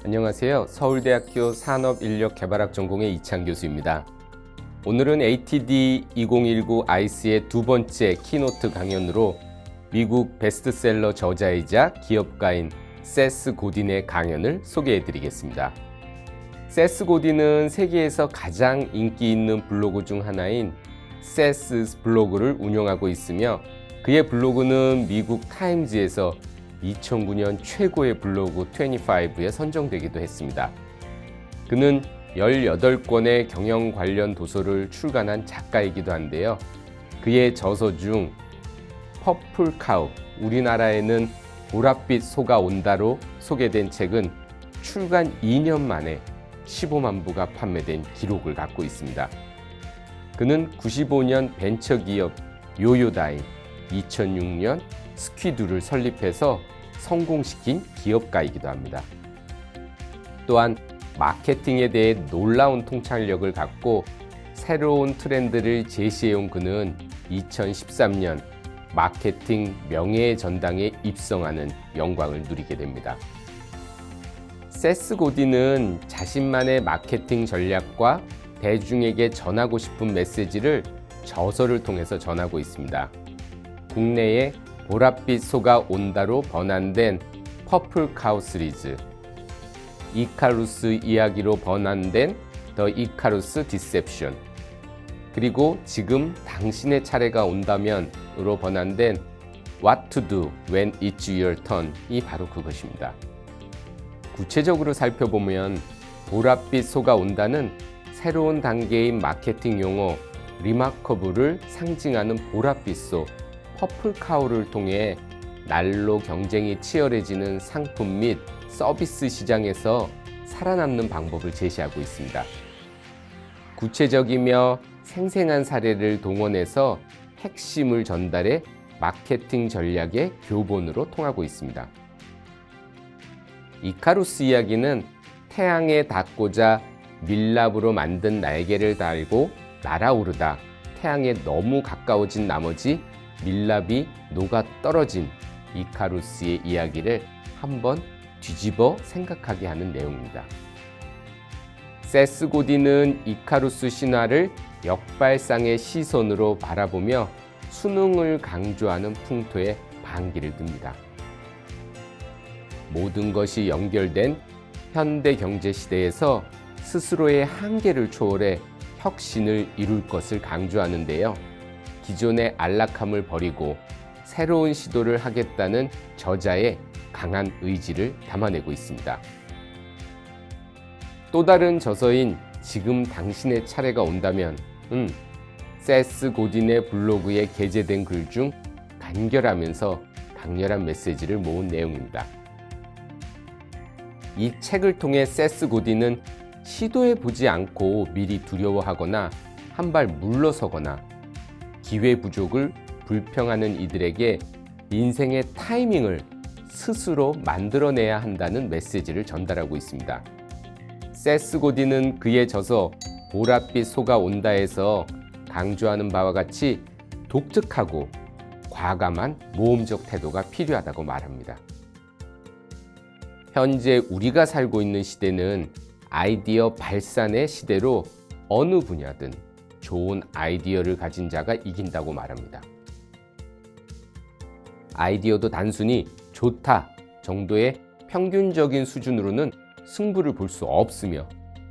안녕하세요. 서울대학교 산업인력개발학 전공의 이창 교수입니다. 오늘은 ATD 2019 아이스의 두 번째 키노트 강연으로 미국 베스트셀러 저자이자 기업가인 세스 고딘의 강연을 소개해 드리겠습니다. 세스 고딘은 세계에서 가장 인기 있는 블로그 중 하나인 세스 블로그를 운영하고 있으며 그의 블로그는 미국 타임즈에서 2009년 최고의 블로그 25에 선정되기도 했습니다. 그는 18권의 경영 관련 도서를 출간한 작가이기도 한데요. 그의 저서 중 퍼플 카우, 우리나라에는 보랏빛 소가 온다로 소개된 책은 출간 2년 만에 15만 부가 판매된 기록을 갖고 있습니다. 그는 95년 벤처기업 요요다이, 2006년 스퀴드를 설립해서 성공시킨 기업가이기도 합니다. 또한 마케팅에 대해 놀라운 통찰력을 갖고 새로운 트렌드를 제시해온 그는 2013년 마케팅 명예의 전당에 입성하는 영광을 누리게 됩니다. 세스 고딘은 자신만의 마케팅 전략과 대중에게 전하고 싶은 메시지를 저서를 통해서 전하고 있습니다. 국내에 보랏빛 소가 온다로 번안된 퍼플 카우 시리즈, 이카루스 이야기로 번안된 더 이카루스 디셉션, 그리고 지금 당신의 차례가 온다면으로 번안된 What to do when it's your turn이 바로 그것입니다. 구체적으로 살펴보면 보랏빛 소가 온다는 새로운 단계인 마케팅 용어 리마커블을 상징하는 보랏빛 소 퍼플 카우를 통해 날로 경쟁이 치열해지는 상품 및 서비스 시장에서 살아남는 방법을 제시하고 있습니다. 구체적이며 생생한 사례를 동원해서 핵심을 전달해 마케팅 전략의 교본으로 통하고 있습니다. 이카루스 이야기는 태양에 닿고자 밀랍으로 만든 날개를 달고 날아오르다 태양에 너무 가까워진 나머지 밀랍이 녹아 떨어진 이카루스의 이야기를 한번 뒤집어 생각하게 하는 내용입니다. 세스 고딘은 이카루스 신화를 역발상의 시선으로 바라보며 수능을 강조하는 풍토에 반기를 듭니다. 모든 것이 연결된 현대 경제 시대에서 스스로의 한계를 초월해 혁신을 이룰 것을 강조하는데요. 기존의 안락함을 버리고 새로운 시도를 하겠다는 저자의 강한 의지를 담아내고 있습니다. 또 다른 저서인 지금 당신의 차례가 온다면 세스 고딘의 블로그에 게재된 글 중 간결하면서 강렬한 메시지를 모은 내용입니다. 이 책을 통해 세스 고딘은 시도해보지 않고 미리 두려워하거나 한 발 물러서거나 기회 부족을 불평하는 이들에게 인생의 타이밍을 스스로 만들어내야 한다는 메시지를 전달하고 있습니다. 세스 고딘은 그의 저서 보랏빛 소가 온다에서 강조하는 바와 같이 독특하고 과감한 모험적 태도가 필요하다고 말합니다. 현재 우리가 살고 있는 시대는 아이디어 발산의 시대로 어느 분야든 좋은 아이디어를 가진 자가 이긴다고 말합니다. 아이디어도 단순히 좋다 정도의 평균적인 수준으로는 승부를 볼 수 없으며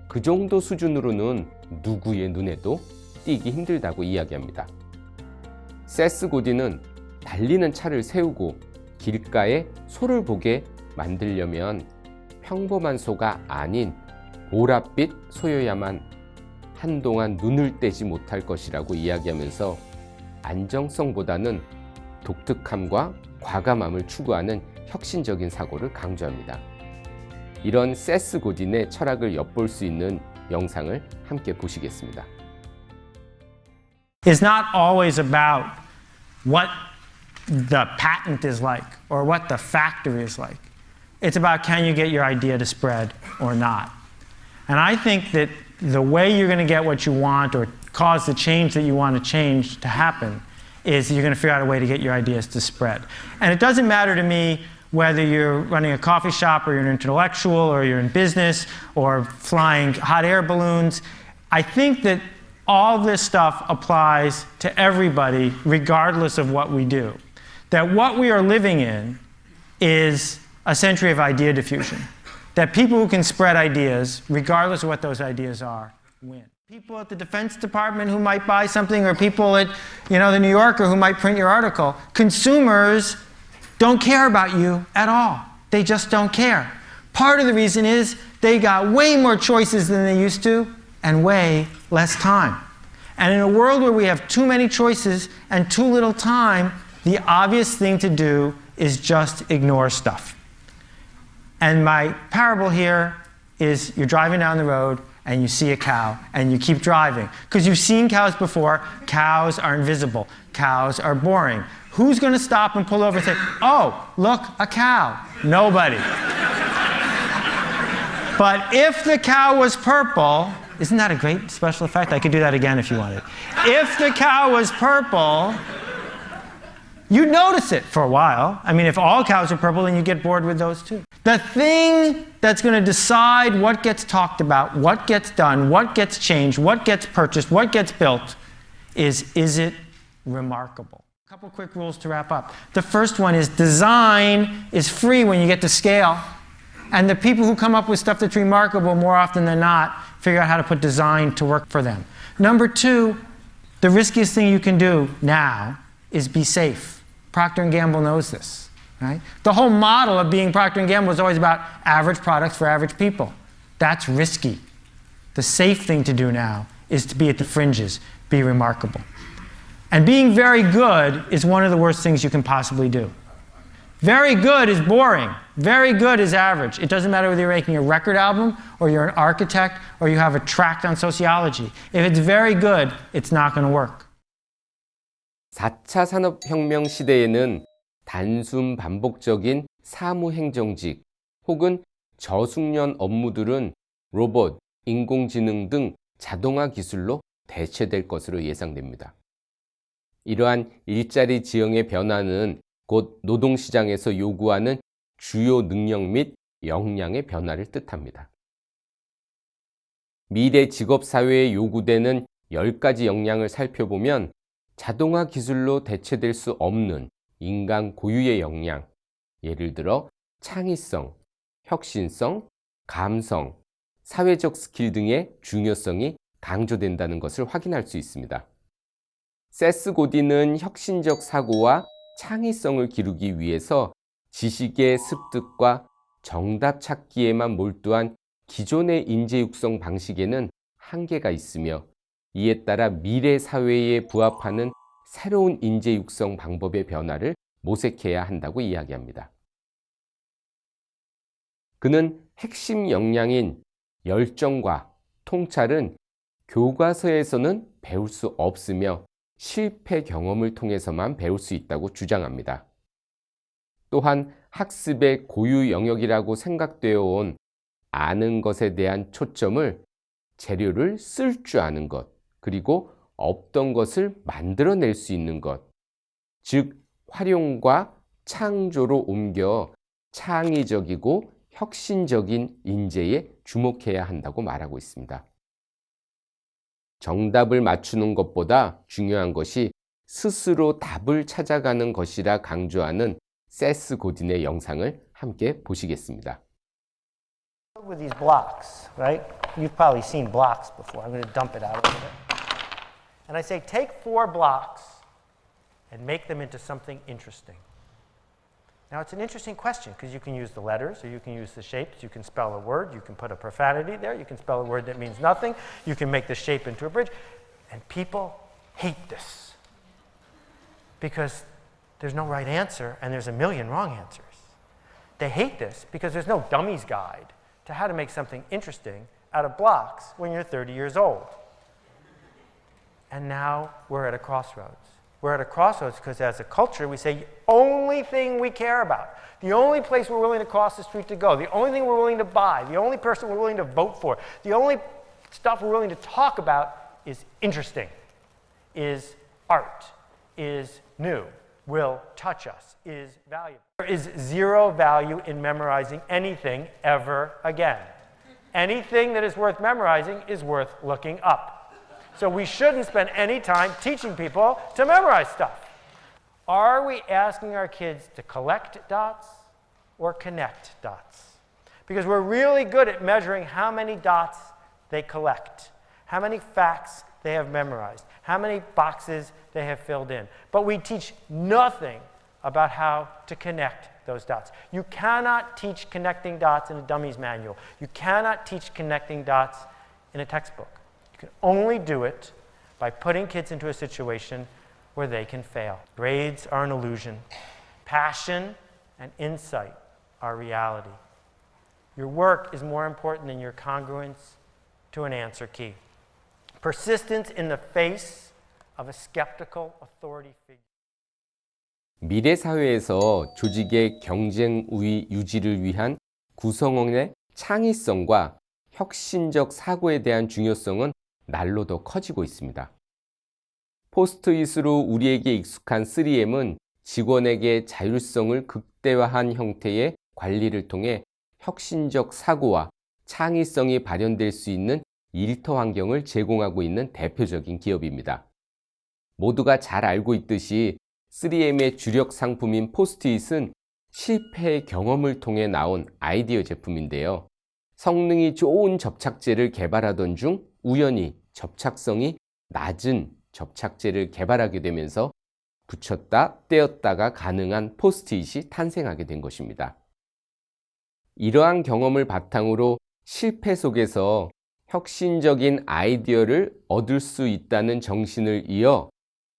그 정도 수준으로는 누구의 눈에도 띄기 힘들다고 이야기합니다. 세스 고딘은 달리는 차를 세우고 길가에 소를 보게 만들려면 평범한 소가 아닌 보랏빛 소여야만 한동안 눈을 떼지 못할 것이라고 이야기하면서 안정성보다는 독특함과 과감함을 추구하는 혁신적인 사고를 강조합니다. 이런 세스 고딘의 철학을 엿볼 수 있는 영상을 함께 보시겠습니다. It's not always about what the patent is like or what the factory is like. It's about can you get your idea to spread or not. And I think that the way you're going to get what you want or cause the change that you want to change to happen is you're going to figure out a way to get your ideas to spread. And it doesn't matter to me whether you're running a coffee shop or you're an intellectual or you're in business or flying hot air balloons. I think that all this stuff applies to everybody regardless of what we do. That what we are living in is a century of idea diffusion. That people who can spread ideas, regardless of what those ideas are, win. People at the Defense Department who might buy something, or people at the New Yorker who might print your article, consumers don't care about you at all. They just don't care. Part of the reason is they got way more choices than they used to and way less time. And in a world where we have too many choices and too little time, the obvious thing to do is just ignore stuff. And my parable here is you're driving down the road and you see a cow and you keep driving. Because you've seen cows before. Cows are invisible. Cows are boring. Who's going to stop and pull over and say, oh, look, a cow? Nobody. But if the cow was purple, isn't that a great special effect? I could do that again if you wanted. If the cow was purple, you'd notice it for a while. I mean, if all cows are purple, then you get bored with those too. The thing that's going to decide what gets talked about, what gets done, what gets changed, what gets purchased, what gets built is it remarkable? A couple quick rules to wrap up. The first one is design is free when you get to scale. And the people who come up with stuff that's remarkable more often than not figure out how to put design to work for them. Number two, the riskiest thing you can do now is be safe. Procter & Gamble knows this. Right? The whole model of being Procter & Gamble is always about average products for average people. That's risky. The safe thing to do now is to be at the fringes, be remarkable. And being very good is one of the worst things you can possibly do. Very good is boring. Very good is average. It doesn't matter whether you're making a record album or you're an architect or you have a tract on sociology. If it's very good, it's not going to work. 4차 산업혁명 시대에는 단순 반복적인 사무행정직 혹은 저숙련 업무들은 로봇, 인공지능 등 자동화 기술로 대체될 것으로 예상됩니다. 이러한 일자리 지형의 변화는 곧 노동시장에서 요구하는 주요 능력 및 역량의 변화를 뜻합니다. 미래 직업사회에 요구되는 10가지 역량을 살펴보면 자동화 기술로 대체될 수 없는 인간 고유의 역량, 예를 들어 창의성, 혁신성, 감성, 사회적 스킬 등의 중요성이 강조된다는 것을 확인할 수 있습니다. 세스 고딘은 혁신적 사고와 창의성을 기르기 위해서 지식의 습득과 정답 찾기에만 몰두한 기존의 인재 육성 방식에는 한계가 있으며 이에 따라 미래 사회에 부합하는 새로운 인재 육성 방법의 변화를 모색해야 한다고 이야기합니다. 그는 핵심 역량인 열정과 통찰은 교과서에서는 배울 수 없으며 실패 경험을 통해서만 배울 수 있다고 주장합니다. 또한 학습의 고유 영역이라고 생각되어 온 아는 것에 대한 초점을 재료를 쓸 줄 아는 것, 그리고 없던 것을 만들어낼 수 있는 것, 즉 활용과 창조로 옮겨 창의적이고 혁신적인 인재에 주목해야 한다고 말하고 있습니다. 정답을 맞추는 것보다 중요한 것이 스스로 답을 찾아가는 것이라 강조하는 세스 고딘의 영상을 함께 보시겠습니다. With these blocks, right? You've probably seen blocks before. I'm going to dump it out a little bit. And I say, take 4 blocks and make them into something interesting. Now, it's an interesting question because you can use the letters or you can use the shapes. You can spell a word. You can put a profanity there. You can spell a word that means nothing. You can make the shape into a bridge. And people hate this because there's no right answer and there's a million wrong answers. They hate this because there's no dummy's guide to how to make something interesting out of blocks when you're 30 years old. And now we're at a crossroads. We're at a crossroads because as a culture we say the only thing we care about, the only place we're willing to cross the street to go, the only thing we're willing to buy, the only person we're willing to vote for, the only stuff we're willing to talk about is interesting, is art, is new. will touch us is valuable. There is zero value in memorizing anything ever again. Anything that is worth memorizing is worth looking up. So we shouldn't spend any time teaching people to memorize stuff. Are we asking our kids to collect dots or connect dots? Because we're really good at measuring how many dots they collect, how many facts they have memorized, how many boxes they have filled in. But we teach nothing about how to connect those dots. You cannot teach connecting dots in a dummies manual. You cannot teach connecting dots in a textbook. You can only do it by putting kids into a situation where they can fail. Grades are an illusion. Passion and insight are reality. Your work is more important than your congruence to an answer key. Persistence in the face of a skeptical authority figure. 미래 사회에서 조직의 경쟁 우위 유지를 위한 구성원의 창의성과 혁신적 사고에 대한 중요성은 날로 더 커지고 있습니다. 포스트잇으로 우리에게 익숙한 3M은 직원에게 자율성을 극대화한 형태의 관리를 통해 혁신적 사고와 창의성이 발현될 수 있는 일터 환경을 제공하고 있는 대표적인 기업입니다. 모두가 잘 알고 있듯이 3M의 주력 상품인 포스트잇은 실패의 경험을 통해 나온 아이디어 제품인데요. 성능이 좋은 접착제를 개발하던 중 우연히 접착성이 낮은 접착제를 개발하게 되면서 붙였다 떼었다가 가능한 포스트잇이 탄생하게 된 것입니다. 이러한 경험을 바탕으로 실패 속에서 혁신적인 아이디어를 얻을 수 있다는 정신을 이어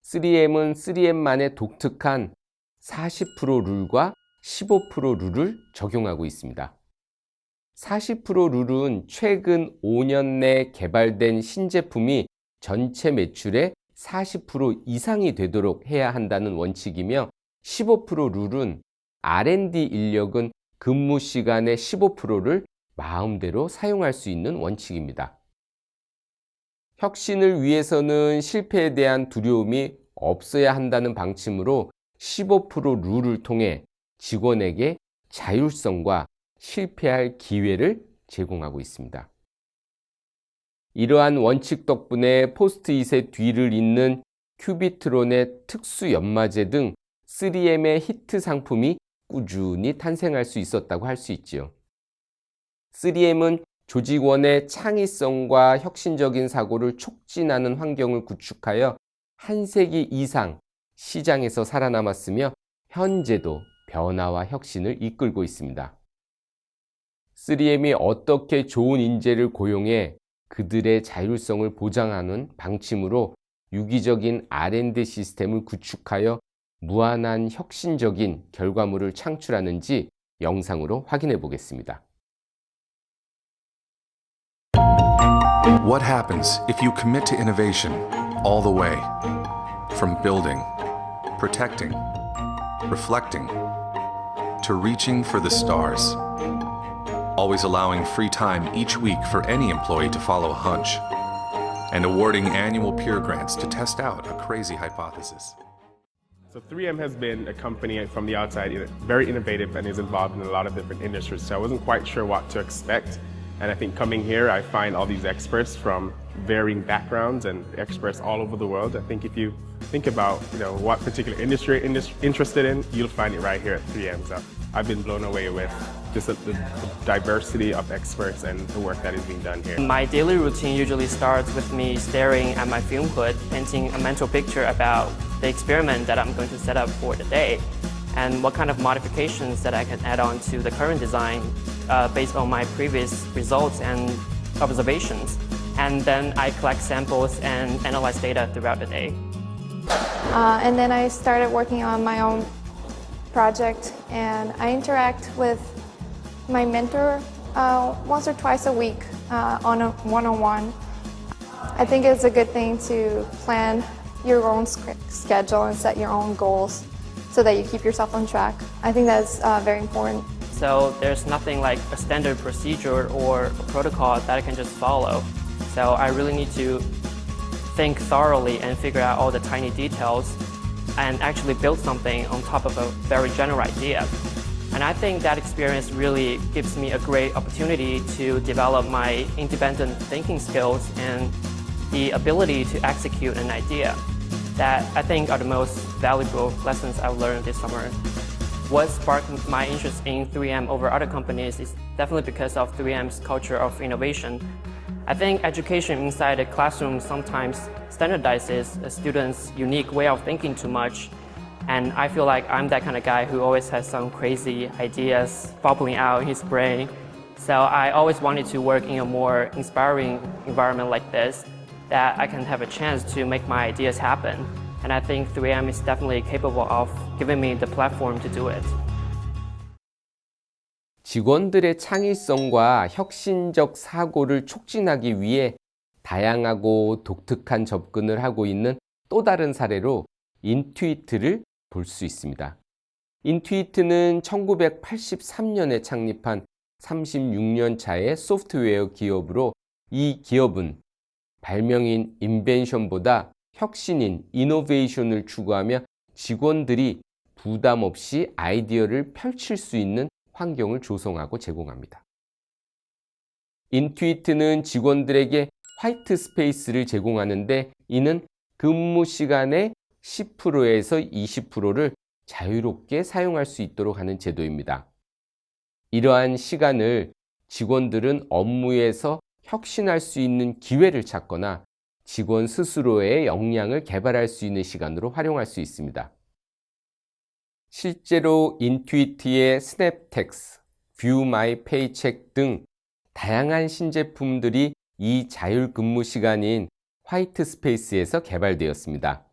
3M은 3M만의 독특한 40% 룰과 15% 룰을 적용하고 있습니다. 40% 룰은 최근 5년 내 개발된 신제품이 전체 매출의 40% 이상이 되도록 해야 한다는 원칙이며 15% 룰은 R&D 인력은 근무 시간의 15%를 마음대로 사용할 수 있는 원칙입니다. 혁신을 위해서는 실패에 대한 두려움이 없어야 한다는 방침으로 15% 룰을 통해 직원에게 자율성과 실패할 기회를 제공하고 있습니다. 이러한 원칙 덕분에 포스트잇의 뒤를 잇는 큐비트론의 특수 연마제 등 3M의 히트 상품이 꾸준히 탄생할 수 있었다고 할 수 있지요. 3M은 조직원의 창의성과 혁신적인 사고를 촉진하는 환경을 구축하여 한 세기 이상 시장에서 살아남았으며 현재도 변화와 혁신을 이끌고 있습니다. 3M이 어떻게 좋은 인재를 고용해 그들의 자율성을 보장하는 방침으로 유기적인 R&D 시스템을 구축하여 무한한 혁신적인 결과물을 창출하는지 영상으로 확인해 보겠습니다. What happens if you commit to innovation all the way? From building, protecting, reflecting, to reaching for the stars. Always allowing free time each week for any employee to follow a hunch. And awarding annual peer grants to test out a crazy hypothesis. So 3M has been a company from the outside very innovative and is involved in a lot of different industries. So I wasn't quite sure what to expect. And I think coming here, I find all these experts from varying backgrounds and experts all over the world. I think if you think about what particular industry you're interested in, you'll find it right here at 3M. So I've been blown away with just the diversity of experts and the work that is being done here. My daily routine usually starts with me staring at my fume hood, painting a mental picture about the experiment that I'm going to set up for the day and what kind of modifications that I can add on to the current design based on my previous results and observations. And then I collect samples and analyze data throughout the day. And then I started working on my own project, and I interact with my mentor once or twice a week on a one-on-one. I think it's a good thing to plan your own schedule and set your own goals so that you keep yourself on track. I think that's very important. So there's nothing like a standard procedure or a protocol that I can just follow. So I really need to think thoroughly and figure out all the tiny details and actually build something on top of a very general idea. And I think that experience really gives me a great opportunity to develop my independent thinking skills and the ability to execute an idea that I think are the most valuable lessons I've learned this summer. What sparked my interest in 3M over other companies is definitely because of 3M's culture of innovation. I think education inside the classroom sometimes standardizes a student's unique way of thinking too much, and I feel like I'm that kind of guy who always has some crazy ideas bubbling out in his brain. So I always wanted to work in a more inspiring environment like this, that I can have a chance to make my ideas happen. And I think 3M is definitely capable of giving me the platform to do it. 직원들의 창의성과 혁신적 사고를 촉진하기 위해 다양하고 독특한 접근을 하고 있는 또 다른 사례로 인투이트를 볼 수 있습니다. 인투이트는 1983년에 창립한 36년 차의 소프트웨어 기업으로 이 기업은 발명인 인벤션보다 혁신인 이노베이션을 추구하며 직원들이 부담 없이 아이디어를 펼칠 수 있는 환경을 조성하고 제공합니다. 인투이트는 직원들에게 화이트 스페이스를 제공하는데 이는 근무 시간의 10%에서 20%를 자유롭게 사용할 수 있도록 하는 제도입니다. 이러한 시간을 직원들은 업무에서 혁신할 수 있는 기회를 찾거나 직원 스스로의 역량을 개발할 수 있는 시간으로 활용할 수 있습니다. 실제로 인투이트의 스냅텍스, 뷰 마이 페이책 등 다양한 신제품들이 이 자율 근무 시간인 화이트 스페이스에서 개발되었습니다.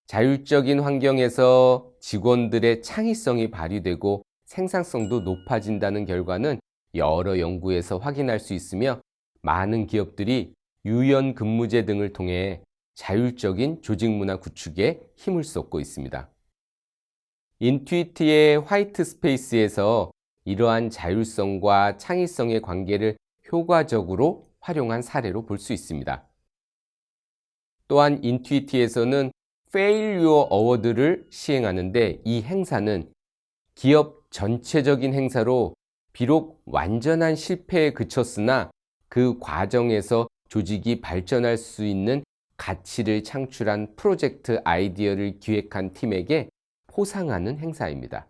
자율적인 환경에서 직원들의 창의성이 발휘되고 생산성도 높아진다는 결과는 여러 연구에서 확인할 수 있으며 많은 기업들이 유연 근무제 등을 통해 자율적인 조직 문화 구축에 힘을 쏟고 있습니다. 인투이트의 화이트 스페이스에서 이러한 자율성과 창의성의 관계를 효과적으로 활용한 사례로 볼 수 있습니다. 또한 인투이트에서는 페일유어 어워드를 시행하는데 이 행사는 기업 전체적인 행사로 비록 완전한 실패에 그쳤으나 그 과정에서 조직이 발전할 수 있는 가치를 창출한 프로젝트 아이디어를 기획한 팀에게 포상하는 행사입니다.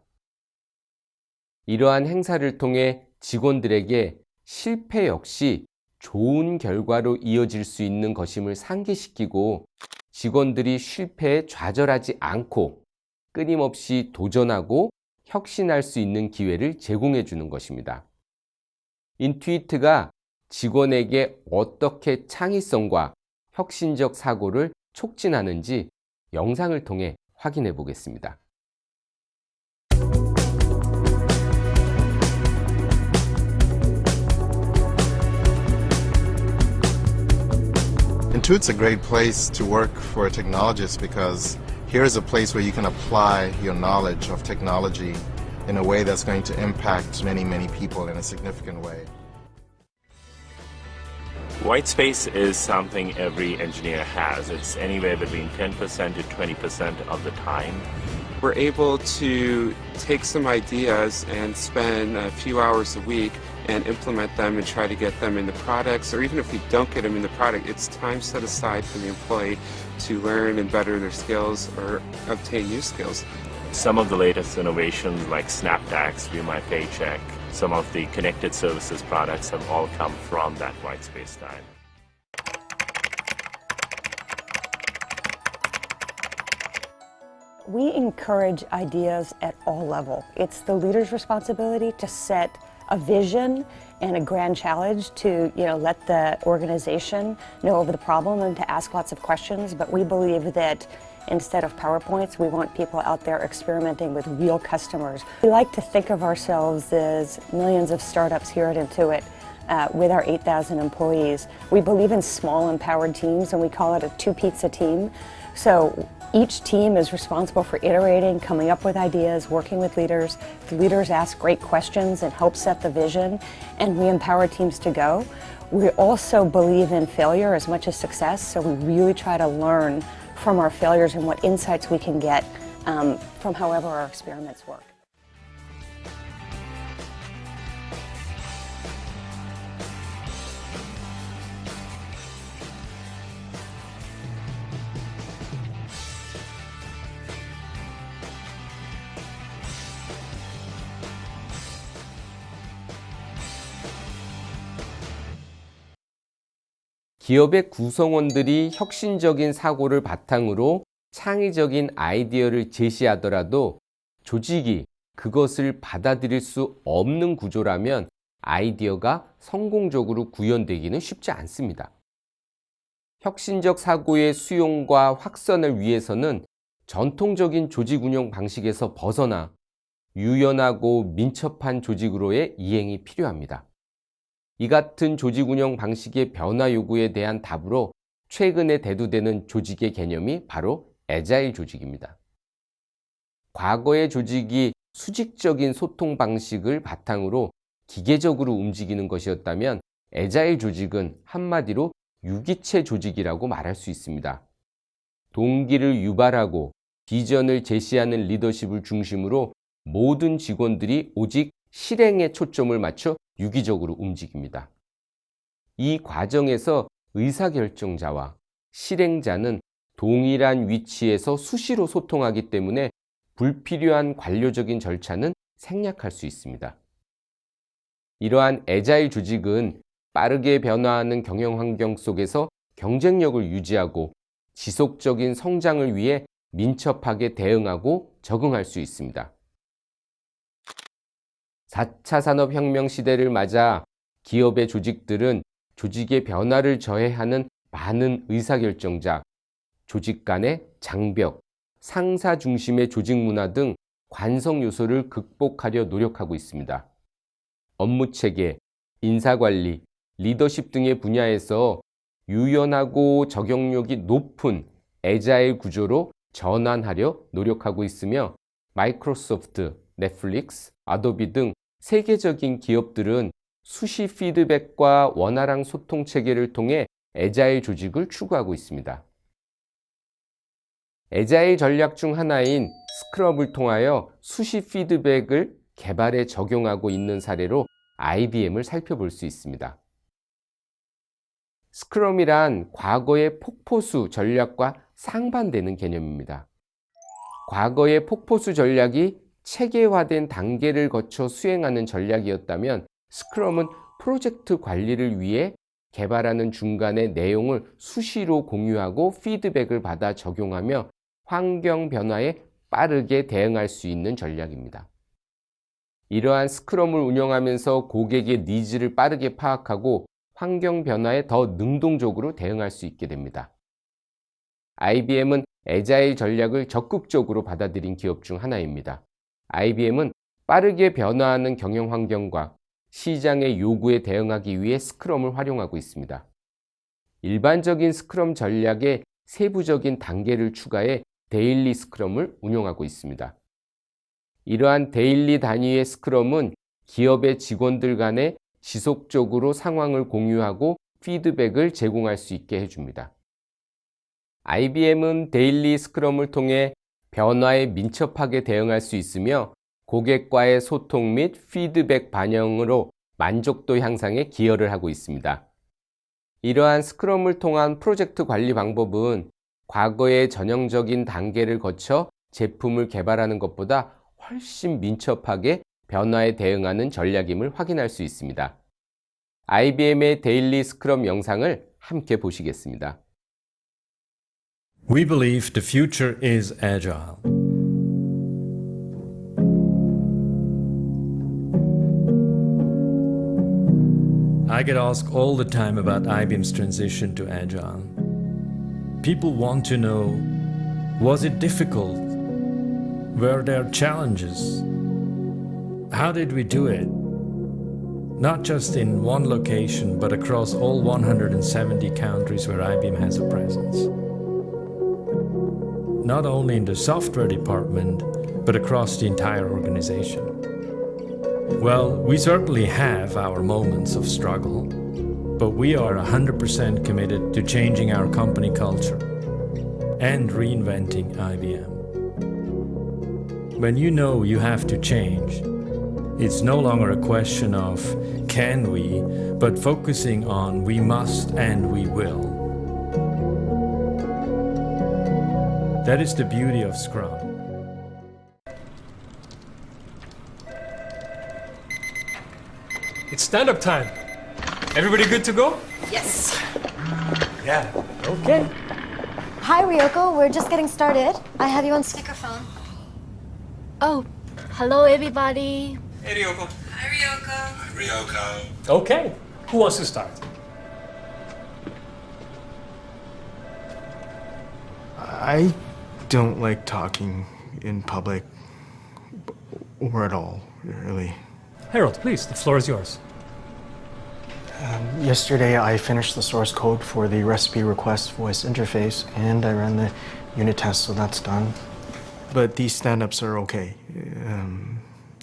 이러한 행사를 통해 직원들에게 실패 역시 좋은 결과로 이어질 수 있는 것임을 상기시키고 직원들이 실패에 좌절하지 않고 끊임없이 도전하고 혁신할 수 있는 기회를 제공해 주는 것입니다. 인투이트가 직원에게 어떻게 창의성과 혁신적 사고를 촉진하는지 영상을 통해 확인해 보겠습니다. Intuit's a great place to work for a technologist because here's a place where you can apply your knowledge of technology in a way that's going to impact many, many people in a significant way. White space is something every engineer has. It's anywhere between 10% to 20% of the time. We're able to take some ideas and spend a few hours a week and implement them and try to get them in the products, or even if we don't get them in the product, it's time set aside for the employee to learn and better their skills or obtain new skills. Some of the latest innovations like SnapTax, View My Paycheck, some of the connected services products have all come from that white space time. We encourage ideas at all levels. It's the leader's responsibility to set a vision and a grand challenge to let the organization know of the problem and to ask lots of questions. But we believe that instead of PowerPoints, we want people out there experimenting with real customers. We like to think of ourselves as millions of startups here at Intuit with our 8,000 employees. We believe in small empowered teams and we call it a two-pizza team. So each team is responsible for iterating, coming up with ideas, working with leaders. The leaders ask great questions and help set the vision, and we empower teams to go. We also believe in failure as much as success, so we really try to learn from our failures and what insights we can get from however our experiments work. 기업의 구성원들이 혁신적인 사고를 바탕으로 창의적인 아이디어를 제시하더라도 조직이 그것을 받아들일 수 없는 구조라면 아이디어가 성공적으로 구현되기는 쉽지 않습니다. 혁신적 사고의 수용과 확산을 위해서는 전통적인 조직 운영 방식에서 벗어나 유연하고 민첩한 조직으로의 이행이 필요합니다. 이 같은 조직 운영 방식의 변화 요구에 대한 답으로 최근에 대두되는 조직의 개념이 바로 애자일 조직입니다. 과거의 조직이 수직적인 소통 방식을 바탕으로 기계적으로 움직이는 것이었다면 애자일 조직은 한마디로 유기체 조직이라고 말할 수 있습니다. 동기를 유발하고 비전을 제시하는 리더십을 중심으로 모든 직원들이 오직 실행에 초점을 맞춰 유기적으로 움직입니다. 이 과정에서 의사결정자와 실행자는 동일한 위치에서 수시로 소통하기 때문에 불필요한 관료적인 절차는 생략할 수 있습니다. 이러한 애자일 조직은 빠르게 변화하는 경영 환경 속에서 경쟁력을 유지하고 지속적인 성장을 위해 민첩하게 대응하고 적응할 수 있습니다. 4차 산업혁명 시대를 맞아 기업의 조직들은 조직의 변화를 저해하는 많은 의사결정자, 조직 간의 장벽, 상사 중심의 조직 문화 등 관성 요소를 극복하려 노력하고 있습니다. 업무 체계, 인사관리, 리더십 등의 분야에서 유연하고 적용력이 높은 애자일 구조로 전환하려 노력하고 있으며 마이크로소프트, 넷플릭스, 아도비 등 세계적인 기업들은 수시 피드백과 원활한 소통 체계를 통해 애자일 조직을 추구하고 있습니다. 애자일 전략 중 하나인 스크럼을 통하여 수시 피드백을 개발에 적용하고 있는 사례로 IBM을 살펴볼 수 있습니다. 스크럼이란 과거의 폭포수 전략과 상반되는 개념입니다. 과거의 폭포수 전략이 체계화된 단계를 거쳐 수행하는 전략이었다면 스크럼은 프로젝트 관리를 위해 개발하는 중간에 내용을 수시로 공유하고 피드백을 받아 적용하며 환경 변화에 빠르게 대응할 수 있는 전략입니다. 이러한 스크럼을 운영하면서 고객의 니즈를 빠르게 파악하고 환경 변화에 더 능동적으로 대응할 수 있게 됩니다. IBM은 애자일 전략을 적극적으로 받아들인 기업 중 하나입니다. IBM은 빠르게 변화하는 경영 환경과 시장의 요구에 대응하기 위해 스크럼을 활용하고 있습니다. 일반적인 스크럼 전략에 세부적인 단계를 추가해 데일리 스크럼을 운영하고 있습니다. 이러한 데일리 단위의 스크럼은 기업의 직원들 간에 지속적으로 상황을 공유하고 피드백을 제공할 수 있게 해줍니다. IBM은 데일리 스크럼을 통해 변화에 민첩하게 대응할 수 있으며 고객과의 소통 및 피드백 반영으로 만족도 향상에 기여를 하고 있습니다. 이러한 스크럼을 통한 프로젝트 관리 방법은 과거의 전형적인 단계를 거쳐 제품을 개발하는 것보다 훨씬 민첩하게 변화에 대응하는 전략임을 확인할 수 있습니다. IBM의 데일리 스크럼 영상을 함께 보시겠습니다. We believe the future is agile. I get asked all the time about IBM's transition to agile. People want to know, was it difficult? Were there challenges? How did we do it? Not just in one location, but across all 170 countries where IBM has a presence. Not only in the software department, but across the entire organization. Well, we certainly have our moments of struggle, but we are 100% committed to changing our company culture. and reinventing IBM. When you know you have to change, it's no longer a question of can we, but focusing on we must and we will. That is the beauty of Scrum. It's stand-up time. Everybody good to go? Yes. Yeah. Okay. Hi, Ryoko. We're just getting started. I have you on speakerphone. Oh, hello everybody. Hey, Ryoko. Hi, Ryoko. Hi, Ryoko. Okay. Who wants to start? I don't like talking in public or at all, really. Harold, please, the floor is yours. Yesterday, I finished the source code for the recipe request voice interface, and I ran the unit test, so that's done. But these stand-ups are okay.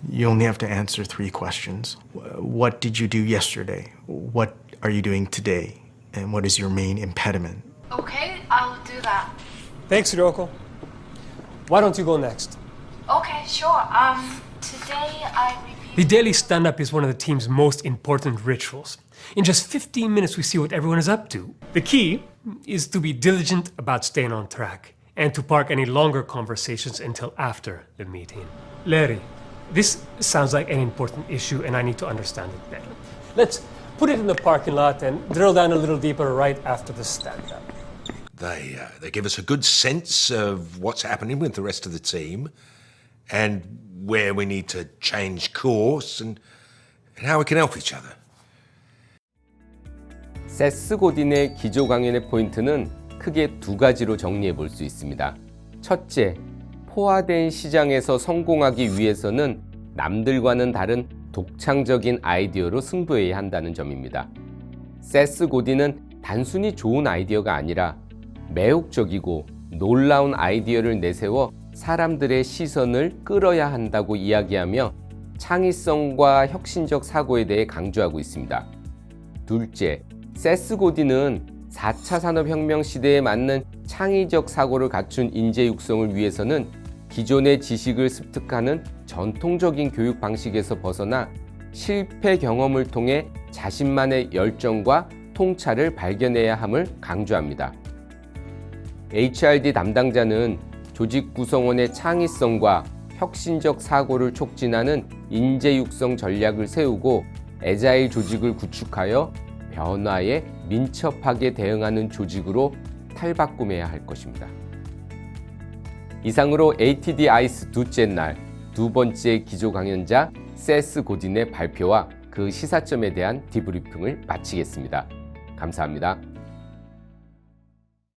You only have to answer 3 questions. What did you do yesterday? What are you doing today? And what is your main impediment? Okay, I'll do that. Thanks, Ryoko. Why don't you go next? Okay, sure. Today I reviewed... The daily stand-up is one of the team's most important rituals. In just 15 minutes, we see what everyone is up to. The key is to be diligent about staying on track and to park any longer conversations until after the meeting. Larry, this sounds like an important issue and I need to understand it better. Let's put it in the parking lot and drill down a little deeper right after the stand-up. They give us a good sense of what's happening with the rest of the team and where we need to change course and how we can help each other. 세스 고딘의 기조 강연의 포인트는 크게 2가지로 정리해 볼 수 있습니다. 첫째, 포화된 시장에서 성공하기 위해서는 남들과는 다른 독창적인 아이디어로 승부해야 한다는 점입니다. 세스 고딘은 단순히 좋은 아이디어가 아니라 매혹적이고 놀라운 아이디어를 내세워 사람들의 시선을 끌어야 한다고 이야기하며 창의성과 혁신적 사고에 대해 강조하고 있습니다. 둘째, 세스 고딘은 4차 산업혁명 시대에 맞는 창의적 사고를 갖춘 인재 육성을 위해서는 기존의 지식을 습득하는 전통적인 교육 방식에서 벗어나 실패 경험을 통해 자신만의 열정과 통찰을 발견해야 함을 강조합니다. HRD 담당자는 조직 구성원의 창의성과 혁신적 사고를 촉진하는 인재 육성 전략을 세우고 애자일 조직을 구축하여 변화에 민첩하게 대응하는 조직으로 탈바꿈해야 할 것입니다. 이상으로 ATD 아이스 둘째 날 2번째 기조 강연자 세스 고딘의 발표와 그 시사점에 대한 디브리핑을 마치겠습니다. 감사합니다.